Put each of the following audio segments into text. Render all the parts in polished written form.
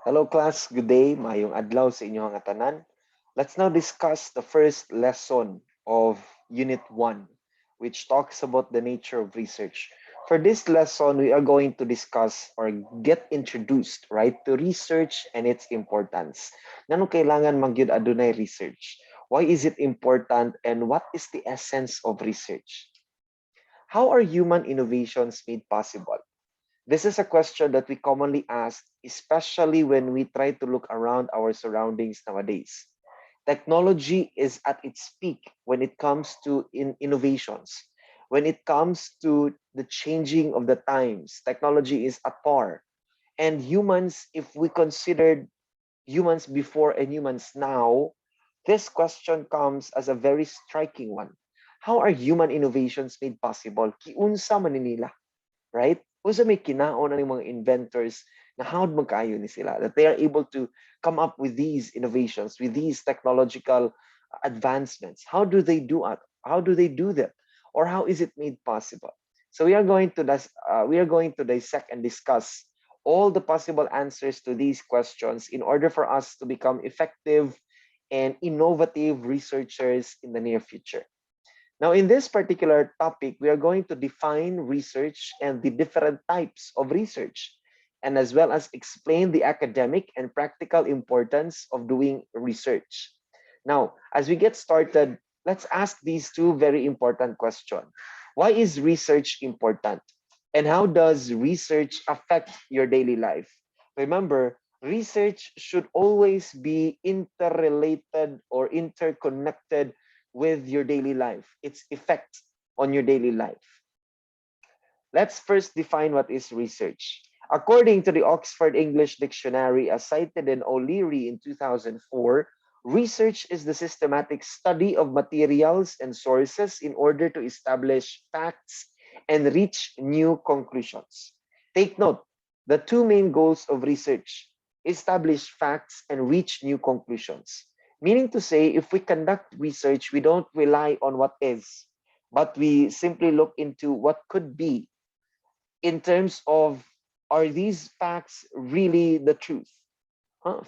Hello class, good day. Mayong adlaw sa inyong nga tanan. Let's now discuss the first lesson of Unit 1, which talks about the nature of research. For this lesson, we are going to discuss or get introduced, right, to research and its importance. Ngano kailangan magyud adunay research? Why is it important and what is the essence of research? How are human innovations made possible? This is a question that we commonly ask, especially when we try to look around our surroundings nowadays. Technology is at its peak when it comes to innovations. When it comes to the changing of the times, technology is at par. And humans, if we considered humans before and humans now, this question comes as a very striking one. How are human innovations made possible? Kiunsa man ni nila, right? Usa may kinaon ang mga inventors na hawd magkaayo ni sila, that they are able to come up with these innovations, with these technological advancements. How do they do it? How do they do that? Or how is it made possible? So we are going to dissect and discuss all the possible answers to these questions in order for us to become effective and innovative researchers in the near future. Now, in this particular topic, we are going to define research and the different types of research, and as well as explain the academic and practical importance of doing research. Now, as we get started, let's ask these two very important questions. Why is research important? And how does research affect your daily life? Remember, research should always be interrelated or interconnected with your daily life, its effect on your daily life. Let's first define what is research. According to the Oxford English Dictionary, as cited in O'Leary in 2004, research is the systematic study of materials and sources in order to establish facts and reach new conclusions. Take note, the two main goals of research: establish facts and reach new conclusions. Meaning to say, if we conduct research, we don't rely on what is, but we simply look into what could be in terms of, are these facts really the truth?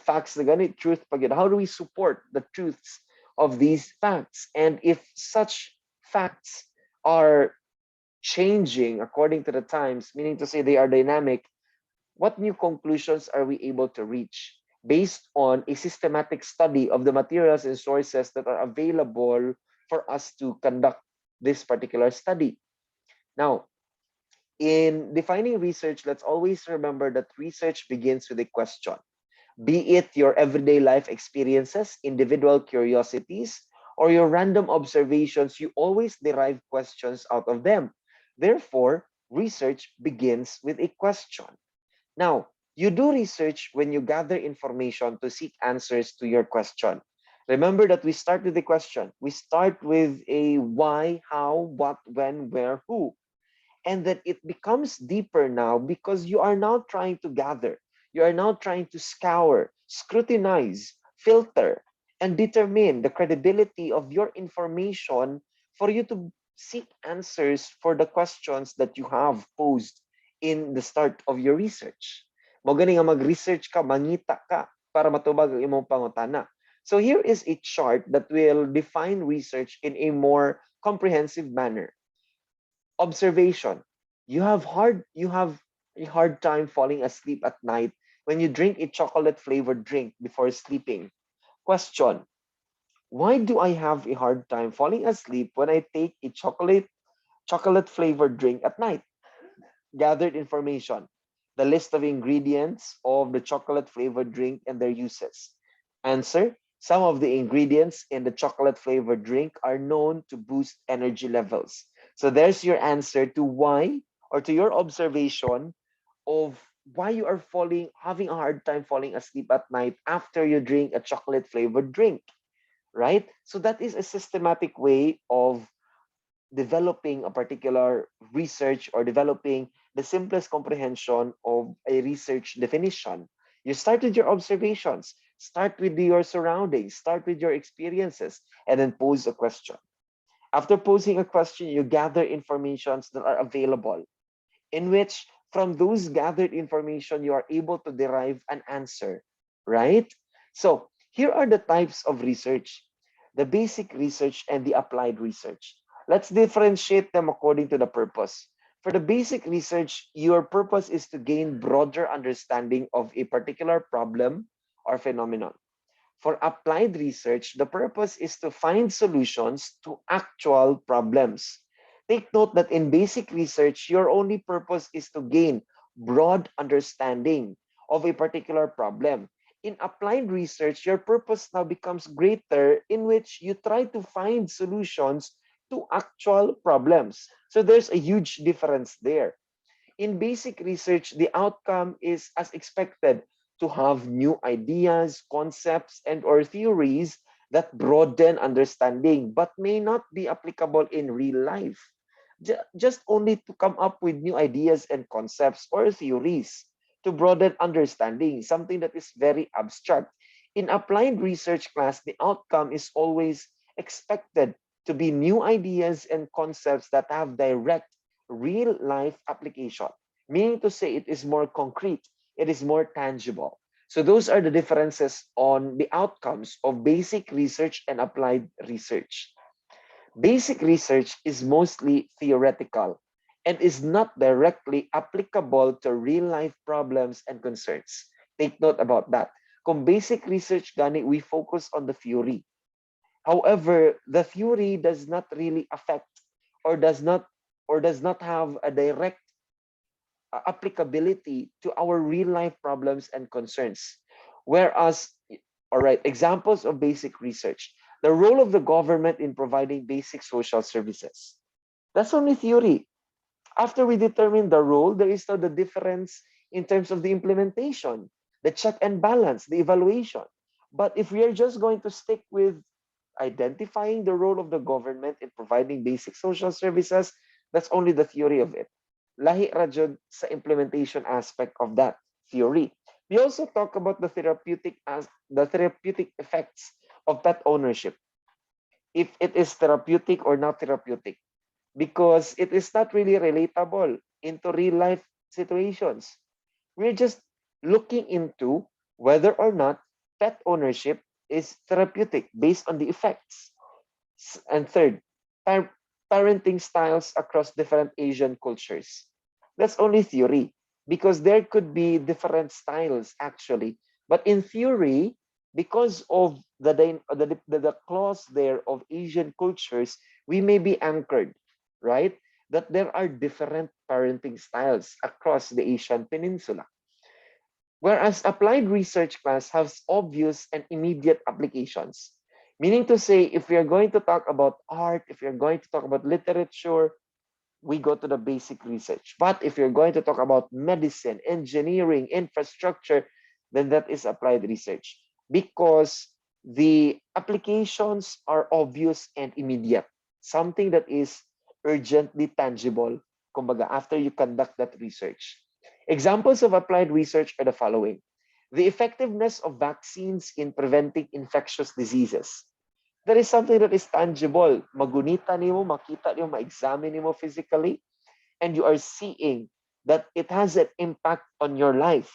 Facts na ganit, truth pa gid. How do we support the truths of these facts? And if such facts are changing according to the times, meaning to say they are dynamic, what new conclusions are we able to reach based on a systematic study of the materials and sources that are available for us to conduct this particular study? Now, in defining research, let's always remember that research begins with a question. Be it your everyday life experiences, individual curiosities, or your random observations, you always derive questions out of them. Therefore, research begins with a question. Now, you do research when you gather information to seek answers to your question. Remember that we start with the question. We start with a why, how, what, when, where, who. And that it becomes deeper now because you are now trying to gather. You are now trying to scour, scrutinize, filter, and determine the credibility of your information for you to seek answers for the questions that you have posed in the start of your research. Mo gani nga mag-research ka, mangita ka para matubag ang imong pangutana. So here is a chart that will define research in a more comprehensive manner. Observation. You have a hard time falling asleep at night when you drink a chocolate flavored drink before sleeping. Question: why do I have a hard time falling asleep when I take a chocolate flavored drink at night? Gathered information. The list of ingredients of the chocolate flavored drink and their uses. Answer: some of the ingredients in the chocolate flavored drink are known to boost energy levels. So there's your answer to why, or to your observation of why you are having a hard time falling asleep at night after you drink a chocolate flavored drink, right? So that is a systematic way of developing a particular research or developing the simplest comprehension of a research definition. You start with your observations, start with your surroundings, start with your experiences, and then pose a question. After posing a question, you gather informations that are available, in which from those gathered information, you are able to derive an answer right? So here are the types of research: the basic research and the applied research. Let's differentiate them according to the purpose. For the basic research, your purpose is to gain broader understanding of a particular problem or phenomenon. For applied research, the purpose is to find solutions to actual problems. Take note that in basic research, your only purpose is to gain broad understanding of a particular problem. In applied research, your purpose now becomes greater, in which you try to find solutions to actual problems. So there's a huge difference there. In basic research, the outcome is as expected: to have new ideas, concepts, and or theories that broaden understanding but may not be applicable in real life. Just only to come up with new ideas and concepts or theories to broaden understanding, something that is very abstract. In applied research class, the outcome is always expected to be new ideas and concepts that have direct real life application, meaning to say it is more concrete, it is more tangible. So those are the differences on the outcomes of basic research and applied research. Basic research is mostly theoretical and is not directly applicable to real life problems and concerns. Take note about that. Kung basic research gani, we focus on the theory. However, the theory does not really affect or does not have a direct applicability to our real life problems and concerns. Whereas, all right, examples of basic research: the role of the government in providing basic social services. That's only theory. After we determine the role, there is now the difference in terms of the implementation, the check and balance, the evaluation. But if we are just going to stick with identifying the role of the government in providing basic social services, that's only the theory of it. Lahi ra jud sa implementation aspect of that theory. We also talk about the therapeutic effects of pet ownership, if it is therapeutic or not therapeutic, because it is not really relatable into real life situations. We're just looking into whether or not pet ownership is therapeutic based on the effects. And third, par- parenting styles across different Asian cultures. That's only theory, because there could be different styles actually. But in theory, because of the clause there of Asian cultures, we may be anchored, right? That there are different parenting styles across the Asian peninsula. Whereas applied research class has obvious and immediate applications. Meaning to say, if we are going to talk about art, if you're going to talk about literature, we go to the basic research. But if you're going to talk about medicine, engineering, infrastructure, then that is applied research, because the applications are obvious and immediate. Something that is urgently tangible, kumbaga, after you conduct that research. Examples of applied research are the following: the effectiveness of vaccines in preventing infectious diseases. That is something that is tangible. Magunita nimo, makita nimo, ma-examine nimo physically, and you are seeing that it has an impact on your life,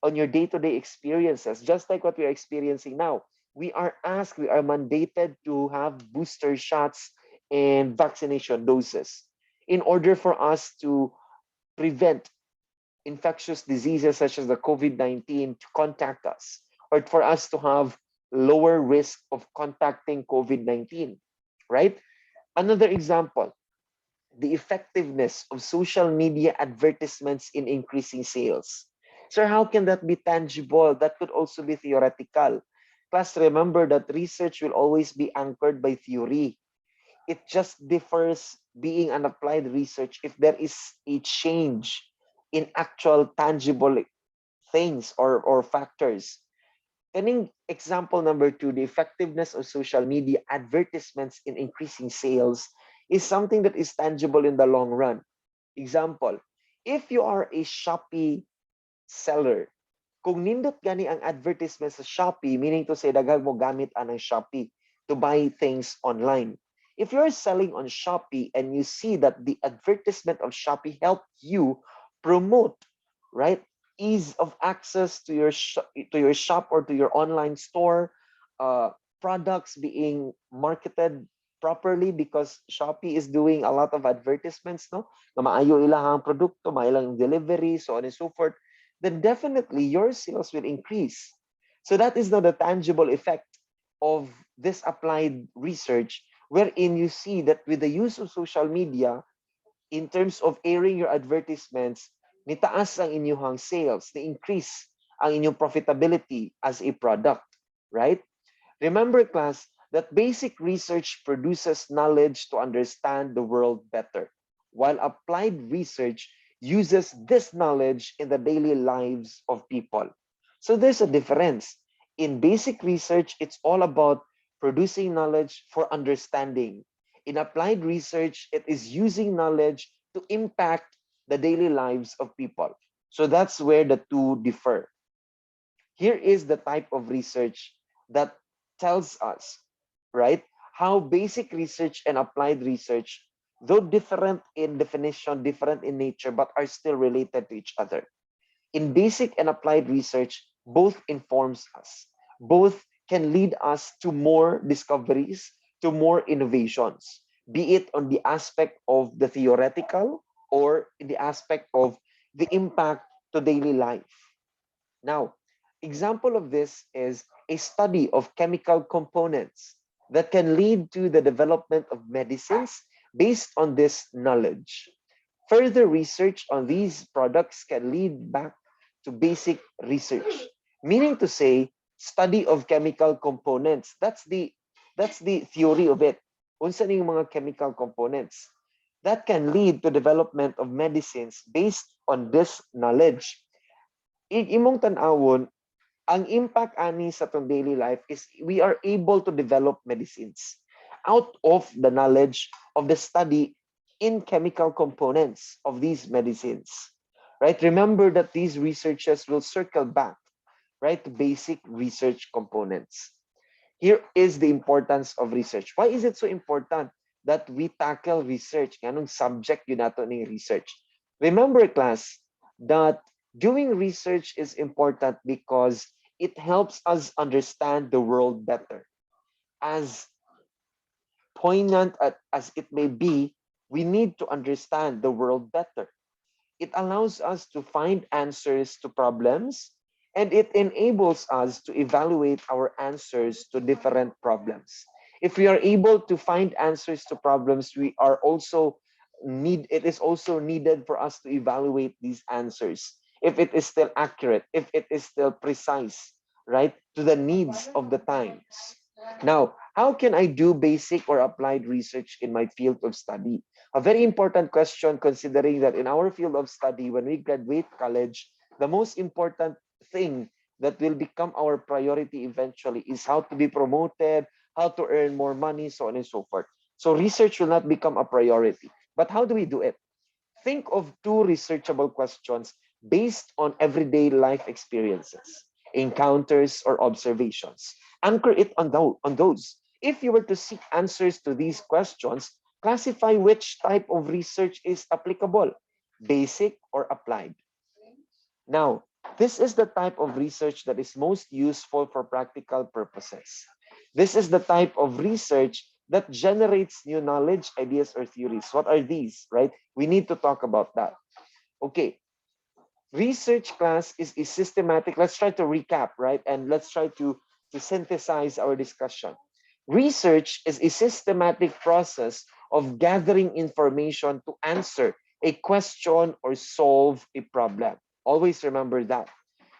on your day-to-day experiences, just like what we are experiencing now. We are mandated to have booster shots and vaccination doses in order for us to prevent infectious diseases such as the COVID-19 to contact us, or for us to have lower risk of contacting COVID-19, right? Another example: the effectiveness of social media advertisements in increasing sales. Sir, how can that be tangible? That could also be theoretical. Plus, remember that research will always be anchored by theory. It just differs being an applied research if there is a change in actual tangible things or factors. Taking example number two, the effectiveness of social media advertisements in increasing sales is something that is tangible in the long run. Example, if you are a Shopee seller, kung nindot gani ang advertisement sa Shopee, meaning to say daghan mo gamit anang Shopee to buy things online. If you're selling on Shopee and you see that the advertisement of Shopee helped you promote, right, ease of access to your to your shop or to your online store, uh, products being marketed properly because Shopee is doing a lot of advertisements, no? Na maayo ilang produkto, mailang delivery, so on and so forth, then definitely your sales will increase. So that is now the tangible effect of this applied research, wherein you see that with the use of social media, in terms of airing your advertisements, nitaas ang inyong sales, ni-increase ang inyong profitability as a product, right? Remember, class, that basic research produces knowledge to understand the world better, while applied research uses this knowledge in the daily lives of people. So there's a difference. In basic research, it's all about producing knowledge for understanding. In applied research, it is using knowledge to impact the daily lives of people. So that's where the two differ. Here is the type of research that tells us, right, how basic research and applied research, though different in definition, different in nature, but are still related to each other. In basic and applied research, both informs us. Both can lead us to more discoveries, to more innovations, be it on the aspect of the theoretical or in the aspect of the impact to daily life. Now, example of this is a study of chemical components that can lead to the development of medicines based on this knowledge. Further research on these products can lead back to basic research, meaning to say, study of chemical components. That's the theory of it. Unsa ning mga chemical components that can lead to development of medicines based on this knowledge. Imong tanawon, ang impact ani sa tong daily life is we are able to develop medicines out of the knowledge of the study in chemical components of these medicines. Right? Remember that these researchers will circle back, right, to basic research components. Here is the importance of research. Why is it so important that we tackle research? Anong subject yun nato ni research? Remember, class, that doing research is important because it helps us understand the world better. As poignant as it may be, we need to understand the world better. It allows us to find answers to problems, and it enables us to evaluate our answers to different problems. If we are able to find answers to problems, we are also it is also needed for us to evaluate these answers. If it is still accurate, if it is still precise, right, to the needs of the times. Now, how can I do basic or applied research in my field of study? A very important question, considering that in our field of study, when we graduate college, the most important thing that will become our priority eventually is how to be promoted, how to earn more money, so on and so forth. So research will not become a priority. But how do we do it? Think of two researchable questions based on everyday life experiences, encounters, or observations. Anchor it on those. If you were to seek answers to these questions, classify which type of research is applicable, basic or applied. Now, this is the type of research that is most useful for practical purposes. This is the type of research that generates new knowledge, ideas, or theories. What are these, right? We need to talk about that. Okay, research, class, is a systematic. Let's try to recap, right? And let's try to synthesize our discussion. Research is a systematic process of gathering information to answer a question or solve a problem. Always remember that.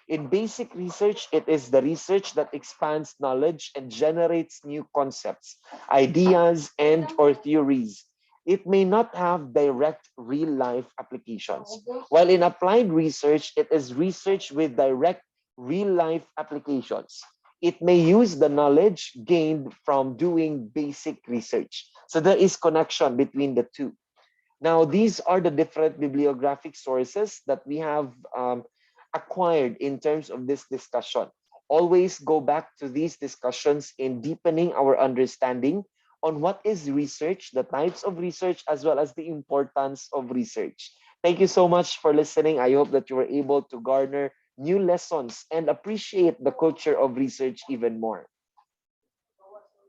In basic research, it is the research that expands knowledge and generates new concepts, ideas, and or theories. It may not have direct real-life applications. While in applied research, it is research with direct real-life applications. It may use the knowledge gained from doing basic research. So there is connection between the two. Now, these are the different bibliographic sources that we have acquired in terms of this discussion. Always go back to these discussions in deepening our understanding on what is research, the types of research, as well as the importance of research. Thank you so much for listening. I hope that you were able to garner new lessons and appreciate the culture of research even more.